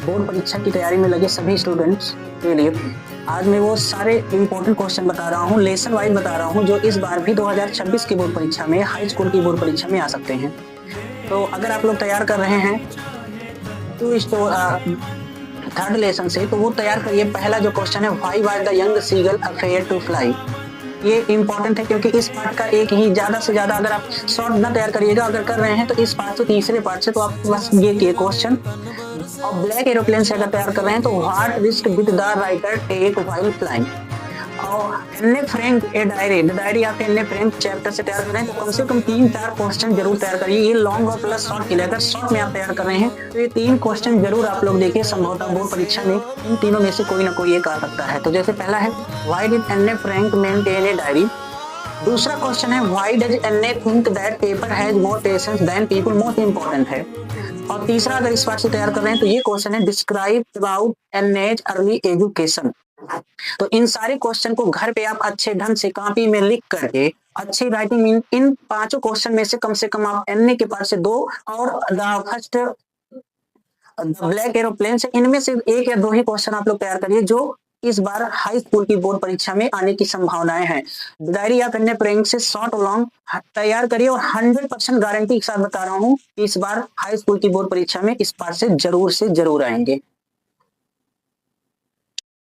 Board परीक्षा की तैयारी में लगे सभी स्टूडेंट्स के लिए आज मैं वो सारे इम्पोर्टेंट क्वेश्चन बता रहा हूँ, लेसन वाइज बता रहा हूँ, जो इस बार भी 2026 की बोर्ड परीक्षा में, हाई स्कूल की बोर्ड परीक्षा में आ सकते हैं। तो अगर आप लोग तैयार कर रहे हैं तो थर्ड लेसन से, तो वो तैयार करिए। पहला जो क्वेश्चन है, why was the young seagull afraid to fly. ये इंपॉर्टेंट है क्योंकि इस पार्ट का एक ही, ज्यादा से ज्यादा अगर आप शॉर्ट ना तैयार करिएगा, अगर कर रहे हैं तो इस पार्ट से, तीसरे पार्ट से, तो आप बस ये किए क्वेश्चन। और ब्लैक एरोप्लेन से अगर तैयार कर रहे हैं तो what risk with the writer take while flying. और Anne Frank a diary, the diary of Anne Frank chapter से तैयार कर रहे हैं तो कम से कम 3-4 क्वेश्चन जरूर तैयार करिए। ये लॉन्ग और प्लस शॉर्ट के लिए, अगर शॉर्ट में आप तैयार कर रहे हैं तो ये 3 क्वेश्चन जरूर आप लोग देखिए। संभवतः बोर्ड परीक्षा में इन तीनों में से कोई ना कोई एक आ सकता है। तो जैसे पहला है, why did Anne Frank maintain a diary. दूसरा क्वेश्चन है, why does Anne think that paper has more patience than people, most important है। और तीसरा अगर इस पार्ट से तैयार कर रहे हैं तो ये क्वेश्चन है, डिस्क्राइब अबाउट एन्नेज अर्ली एजुकेशन। तो इन सारे क्वेश्चन को घर पे आप अच्छे ढंग से कॉपी में लिख करके अच्छी राइटिंग, इन 5 क्वेश्चन में से कम आप एनए के पार्ट से 2 और द फर्स्ट ब्लैक एरोप्लेन से, इनमें से 1 या 2 ही क्वेश्चन आप लोग तैयार करिए जो इस बार हाई स्कूल की बोर्ड परीक्षा में आने की संभावनाएं हैं। डायरी या एन्ने फ्रैंक से शॉर्ट लॉन्ग तैयार करिए और 100% गारंटी के साथ बता रहा हूं, इस बार हाई स्कूल की बोर्ड परीक्षा में इस पार्ट से जरूर आएंगे।